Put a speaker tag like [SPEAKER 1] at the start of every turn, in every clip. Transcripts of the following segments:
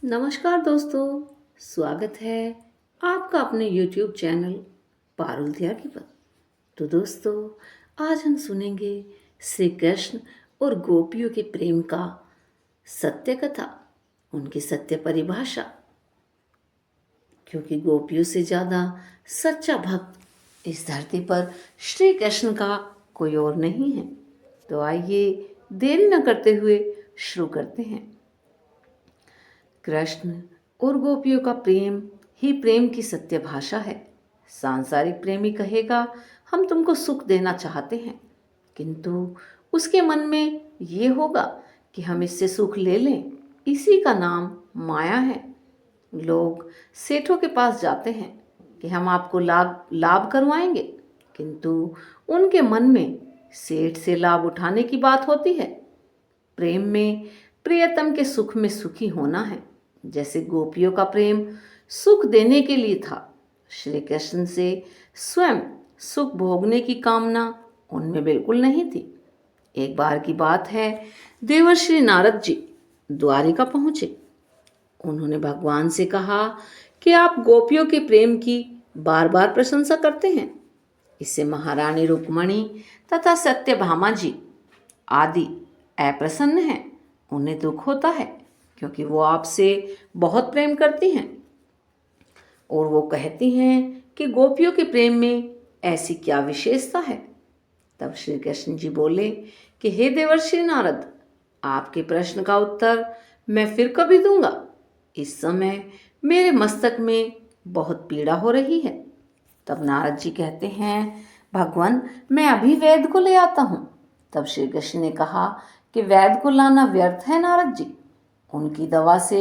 [SPEAKER 1] नमस्कार दोस्तों, स्वागत है आपका अपने YouTube चैनल पारुल त्यागी पर। तो दोस्तों, आज हम सुनेंगे श्री कृष्ण और गोपियों के प्रेम का सत्य कथा, उनकी सत्य परिभाषा। क्योंकि गोपियों से ज़्यादा सच्चा भक्त इस धरती पर श्री कृष्ण का कोई और नहीं है। तो आइए देरी न करते हुए शुरू करते हैं। कृष्ण और गोपियों का प्रेम ही प्रेम की सत्य भाषा है। सांसारिक प्रेमी कहेगा हम तुमको सुख देना चाहते हैं, किंतु उसके मन में ये होगा कि हम इससे सुख ले लें। इसी का नाम माया है। लोग सेठों के पास जाते हैं कि हम आपको लाभ लाभ करवाएंगे, किंतु उनके मन में सेठ से लाभ उठाने की बात होती है। प्रेम में प्रियतम के सुख में सुखी होना है। जैसे गोपियों का प्रेम सुख देने के लिए था, श्री कृष्ण से स्वयं सुख भोगने की कामना उनमें बिल्कुल नहीं थी। एक बार की बात है, देवर्षि नारद जी द्वारिका पहुंचे। उन्होंने भगवान से कहा कि आप गोपियों के प्रेम की बार बार प्रशंसा करते हैं। इससे महारानी रुक्मणी तथा सत्यभामा जी आदि अप्रसन्न हैं। उन्हें दुख होता है क्योंकि वो आपसे बहुत प्रेम करती हैं और वो कहती हैं कि गोपियों के प्रेम में ऐसी क्या विशेषता है। तब श्री कृष्ण जी बोले कि हे देवर्षि नारद, आपके प्रश्न का उत्तर मैं फिर कभी दूंगा। इस समय मेरे मस्तक में बहुत पीड़ा हो रही है। तब नारद जी कहते हैं, भगवान मैं अभी वैद्य को ले आता हूँ। तब श्री कृष्ण ने कहा कि वैद्य को लाना व्यर्थ है नारद जी, उनकी दवा से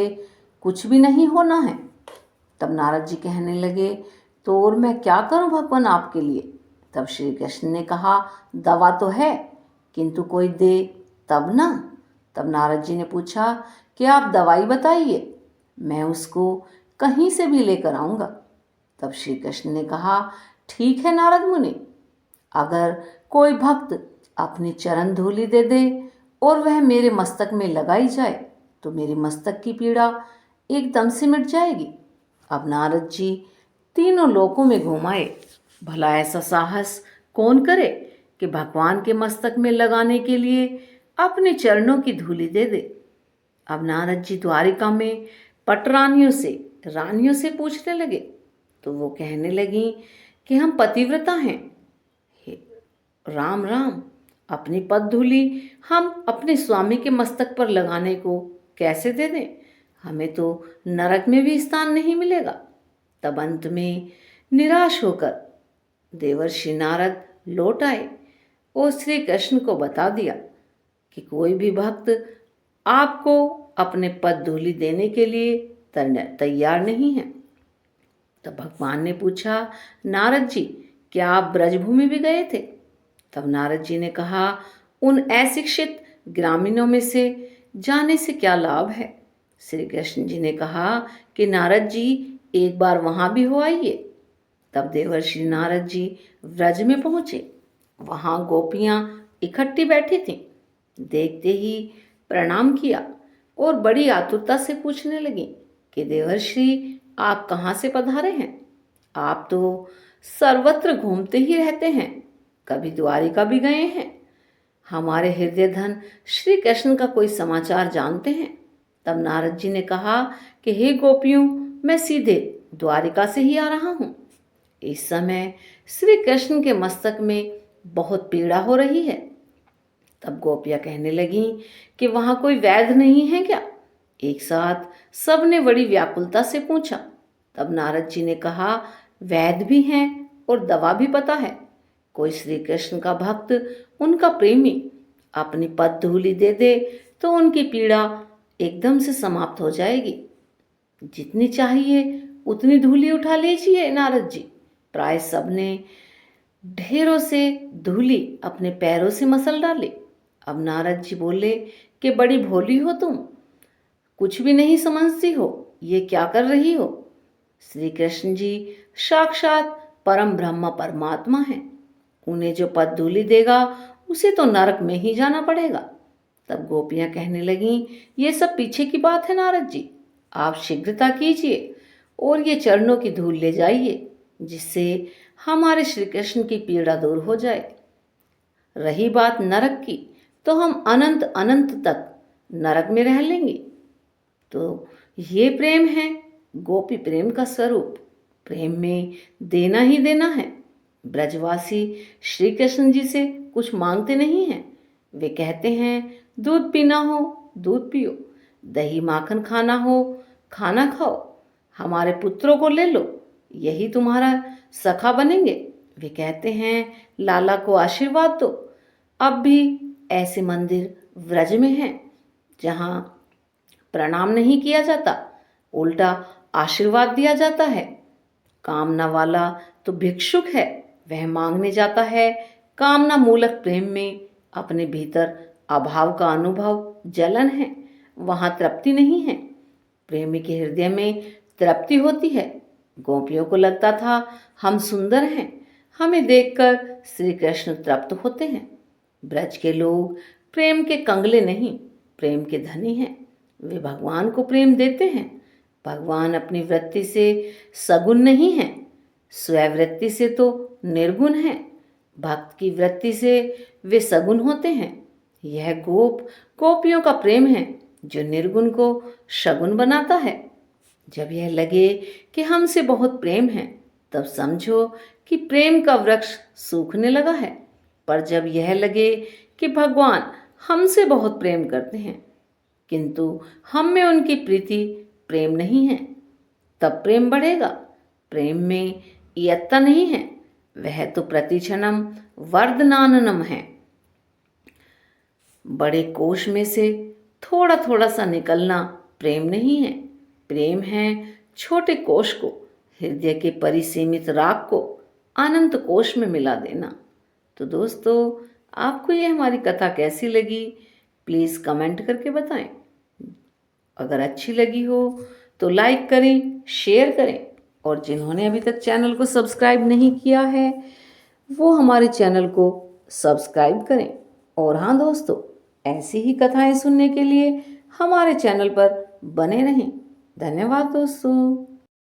[SPEAKER 1] कुछ भी नहीं होना है। तब नारद जी कहने लगे, तो और मैं क्या करूं भगवान आपके लिए। तब श्री कृष्ण ने कहा, दवा तो है, किंतु कोई दे तब ना। तब नारद जी ने पूछा कि आप दवाई बताइए, मैं उसको कहीं से भी लेकर आऊँगा। तब श्री कृष्ण ने कहा, ठीक है नारद मुनि, अगर कोई भक्त अपनी चरण धूलि दे दे और वह मेरे मस्तक में लगाई जाए तो मेरी मस्तक की पीड़ा एकदम से मिट जाएगी। अब नारद जी तीनों लोकों में घुमाए। भला ऐसा साहस कौन करे कि भगवान के मस्तक में लगाने के लिए अपने चरणों की धूलि दे दे। अब नारद जी द्वारिका में पटरानियों से रानियों से पूछने लगे, तो वो कहने लगी कि हम पतिव्रता हैं। हे राम राम, अपनी पद धूलि हम अपने स्वामी के मस्तक पर लगाने को कैसे दे दें, हमें तो नरक में भी स्थान नहीं मिलेगा। तब अंत में निराश होकर देवर्षि नारद लौट आए और श्री कृष्ण को बता दिया कि कोई भी भक्त आपको अपने पद धूलि देने के लिए तैयार नहीं है। तब भगवान ने पूछा, नारद जी क्या आप ब्रजभूमि भी गए थे। तब नारद जी ने कहा, उन अशिक्षित ग्रामीणों में से जाने से क्या लाभ है। श्री कृष्ण जी ने कहा कि नारद जी एक बार वहां भी हो आइए। तब देवर्षि नारद जी व्रज में पहुंचे। वहां गोपियां इकट्ठी बैठी थीं। देखते ही प्रणाम किया और बड़ी आतुरता से पूछने लगी कि देवर्षि आप कहाँ से पधारे हैं। आप तो सर्वत्र घूमते ही रहते हैं, कभी द्वारिका भी गए हैं। हमारे हृदय धन श्री कृष्ण का कोई समाचार जानते हैं। तब नारद जी ने कहा कि हे गोपियों, मैं सीधे द्वारिका से ही आ रहा हूँ। इस समय श्री कृष्ण के मस्तक में बहुत पीड़ा हो रही है। तब गोपियाँ कहने लगी कि वहाँ कोई वैद्य नहीं है क्या। एक साथ सबने बड़ी व्याकुलता से पूछा। तब नारद जी ने कहा, वैद्य भी हैं और दवा भी पता है। कोई श्री कृष्ण का भक्त, उनका प्रेमी अपनी पद धूलि दे दे तो उनकी पीड़ा एकदम से समाप्त हो जाएगी। जितनी चाहिए उतनी धूलि उठा लीजिए नारद जी। प्राय सबने ढेरों से धूलि अपने पैरों से मसल डाली। अब नारद जी बोले कि बड़ी भोली हो तुम, कुछ भी नहीं समझती हो, ये क्या कर रही हो। श्री कृष्ण जी साक्षात परम ब्रह्म परमात्मा हैं। उन्हें जो पद धूलि देगा उसे तो नरक में ही जाना पड़ेगा। तब गोपियां कहने लगीं, ये सब पीछे की बात है नारद जी, आप शीघ्रता कीजिए और ये चरणों की धूल ले जाइए, जिससे हमारे श्री कृष्ण की पीड़ा दूर हो जाए। रही बात नरक की, तो हम अनंत अनंत तक नरक में रह लेंगे। तो ये प्रेम है गोपी प्रेम का स्वरूप। प्रेम में देना ही देना है। ब्रजवासी श्री कृष्ण जी से कुछ मांगते नहीं हैं। वे कहते हैं दूध पीना हो दूध पियो, दही माखन खाना हो खाना खाओ, हमारे पुत्रों को ले लो, यही तुम्हारा सखा बनेंगे। वे कहते हैं लाला को आशीर्वाद दो। अब भी ऐसे मंदिर व्रज में हैं जहाँ प्रणाम नहीं किया जाता, उल्टा आशीर्वाद दिया जाता है। कामना वाला तो भिक्षुक है, वह मांगने जाता है। कामना मूलक प्रेम में अपने भीतर अभाव का अनुभव, जलन है, वहाँ तृप्ति नहीं है। प्रेमी के हृदय में तृप्ति होती है। गोपियों को लगता था हम सुंदर हैं, हमें देखकर श्री कृष्ण तृप्त होते हैं। ब्रज के लोग प्रेम के कंगले नहीं, प्रेम के धनी हैं। वे भगवान को प्रेम देते हैं। भगवान अपनी वृत्ति से सगुण नहीं है, स्ववृत्ति से तो निर्गुण है। भक्त की वृत्ति से वे सगुण होते हैं। यह गोपियों का प्रेम है जो निर्गुण को शगुन बनाता है। जब यह लगे कि हमसे बहुत प्रेम है, तब समझो कि प्रेम का वृक्ष सूखने लगा है। पर जब यह लगे कि भगवान हमसे बहुत प्रेम करते हैं, किंतु हम में उनकी प्रीति प्रेम नहीं है, तब प्रेम बढ़ेगा। प्रेम में इयत्ता नहीं है, वह तो प्रतिक्षणम वर्धनाननम है। बड़े कोश में से थोड़ा थोड़ा सा निकलना प्रेम नहीं है। प्रेम है छोटे कोश को, हृदय के परिसीमित राग को अनंत कोश में मिला देना। तो दोस्तों, आपको ये हमारी कथा कैसी लगी, प्लीज़ कमेंट करके बताएं। अगर अच्छी लगी हो तो लाइक करें, शेयर करें, और जिन्होंने अभी तक चैनल को सब्सक्राइब नहीं किया है वो हमारे चैनल को सब्सक्राइब करें। और हाँ दोस्तों, ऐसी ही कथाएं सुनने के लिए हमारे चैनल पर बने रहें। धन्यवाद दोस्तों।